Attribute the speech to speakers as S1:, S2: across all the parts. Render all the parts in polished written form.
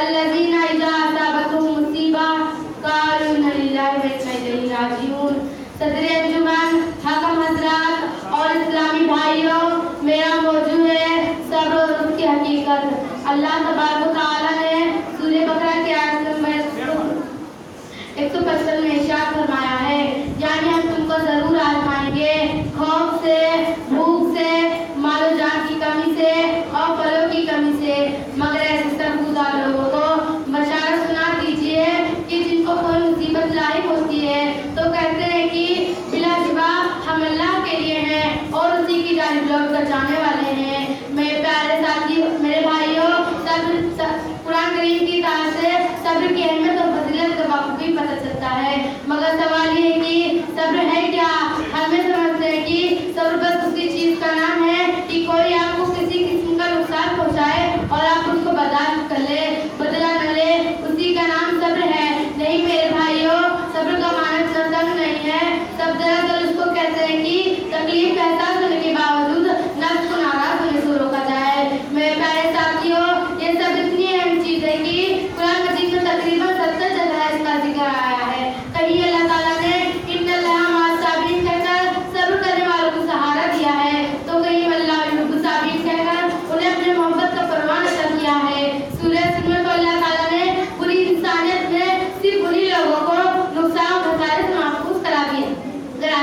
S1: الذین اذا اصابتهم مصیبہ قالوا انا للہ و انا الیہ راجعون۔ صدر انجمن، حکم حضرات اور اسلامی بھائیوں، میرا موضوع ہے صبر و رزق کی حقیقت۔ اللہ تبارک و تعالیٰ نے سورہ بقرہ کے آیت نمبر 155 میں ارشاد فرمایا ہے، یعنی ہم تم کو ضرور آزمائیں گے، خوف سے، بھوک سے، مال و جان کی کمی سے اور پھلوں کی کمی سے، مگر ایسے سرگزار لوگوں کو بشارت سنا دیجیے کہ جن کو کوئی مصیبت لاحق ہوتی ہے تو کہتے ہیں کہ بلا شبہ ہم اللہ کے لیے ہیں اور اسی کی جانب لوٹ کر جانے والے ہیں۔ میرے پیارے ساتھی، میرے بھائیوں، قرآن کریم کی طرف سے صبر کی اہمیت اور فضیلت کا بخوبی پتہ چلتا ہے، مگر سوال یہ ہے کہ صبر ہے کیا؟ ہمیں سمجھتے ہیں کہ صبر بس اسی چیز کا نام ہے کہ کوئی آپ کو کسی قسم کا نقصان پہنچائے اور آپ اس کو برداشت کر لے، بدلہ نہ لے، اسی کا نام صبر ہے۔ نہیں میرے بھائیوں، صبر کا معنی تنگ نہیں ہے، سب دراصل اس کو کہتے ہیں کہ تکلیف کا احساس ہونے کے باوجود نفس کو ناراض ہونے سے روکا جائے۔ میرے پیارے ساتھیوں، یہ سب اتنی اہم چیز ہے کہ قرآن مجید میں تقریباً 70 جگہ اس کا ذکر آیا ہے۔ کہیں اللہ تعالیٰ نے ان اللہ مع الصابرین کہہ کر صبر کرنے والوں کو سہارا دیا ہے، تو کہیں اللہ یحب الصابرین کہہ کر انہیں اپنے محبت کا پروان عطا کیا ہے۔ سورہ سمر کو اللہ تعالیٰ نے پوری انسانیت میں صرف انہی لوگوں کو نقصان و خسارے سے محفوظ کرا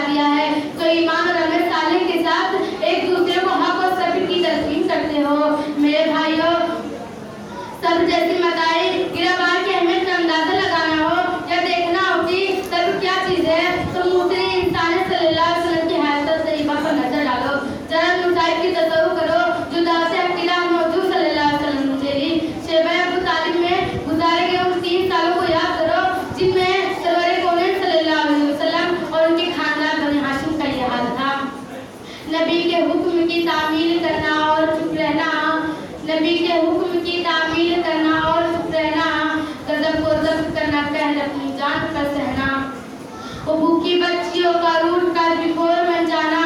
S1: دیا ہے تو ایمان اور عمل صالح کے ساتھ ایک دوسرے کو حق اور صبر کی تلقین کرتے ہو۔ میرے بھائیوں، صبر جیسی متاعی گربار کی اہمیت کا اندازہ لگانا ہو یا دیکھنا ہو کہ صبر کیا چیز ہے تو محترم انسانیت صلی اللہ علیہ وسلم کی حیات طیبہ پر نظر ڈالو، ذرا مصائب کی تصور کرو جو دعوت عقیدہ موجود صلی اللہ علیہ وسلم نے دی۔ شیبہ ابو طالب میں گزارے گئے ان 3 سالوں کو یاد کرو جن میں سرور کونین صلی اللہ علیہ وسلم اور ان کے خاندان بنی ہاشم کا لحاظ تھا۔ نبی کے حکم کی تعمیل کرنا اور چپ رہنا، نبی کے حکم کی تعمیل کرنا اور چپ رہنا، غضب کو ضبط کرنا، قہر اپنی جان پر سہنا، وہ بھوکی بچیوں کا روٹ کر بھی فور بن جانا،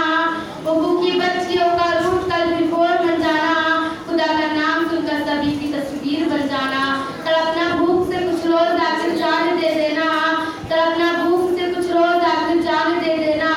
S1: وہ بھوکی بچیوں کا روٹ کر بھی فور بن جانا، خدا کا نام سن کر سبھی کی تصویر بن جانا، تڑپنا بھوک سے کچھ روز آخر جان دے دینا، تڑپنا بھوک سے کچھ روز آخر جان دے دینا،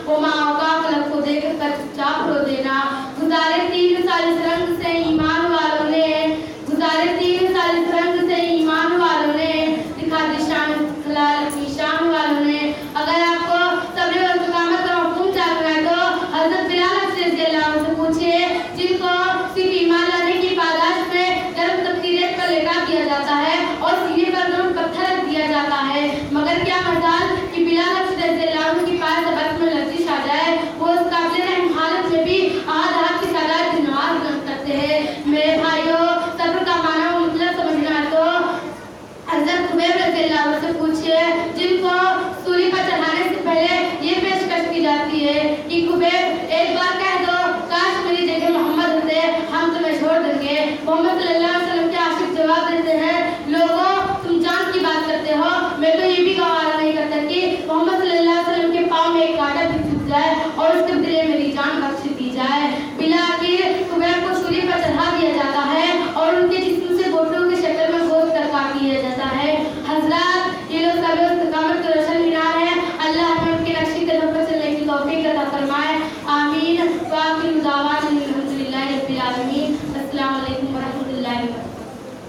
S1: وہ ماں کا قلب کو دیکھ کر چاپ رو دینا۔ گزارے 3 سال اس رنگ سے ایمان والوں نے، گزارے 3 سال اس رنگ سے ایمان والوں نے، دکھا دی شان خلال اپنی شان والوں نے۔ اگر آپ کو صبر و استقامت کا مفہوم جاننا ہے تو حضرت بلال رضی اللہ عنہ سے پوچھئے، جن کو صرف ایمان لانے کی پاداش میں گرم تبصیرت پر لٹا دیا جاتا ہے اور سینے پر نوٹ پتھر رکھ دیا جاتا ہے، مگر کیا مجال کہ بلال رضی اللہ عنہ کی پائے سبق میں لرزش آ جائے، وہ اس قابل رحم حالت میں بھی آدھات کی تعداد دنوار کرتے ہیں۔ میرے بھائیوں، صبر کا معنی مطلب سمجھنا ہے تو حضرت خبیب رضی اللہ عنہ سے پوچھئے، جن کو سولی پر چڑھانے سے پہلے یہ پیشکش کی جاتی ہے کہ خبیب ایک بار کہہ دو کاش میری جگہ محمد ہوتے، ہم تمہیں چھوڑ دیں گے۔ محمد صلی اللہ علیہ وسلم کے عاشق جواب دیتے ہیں، لوگوں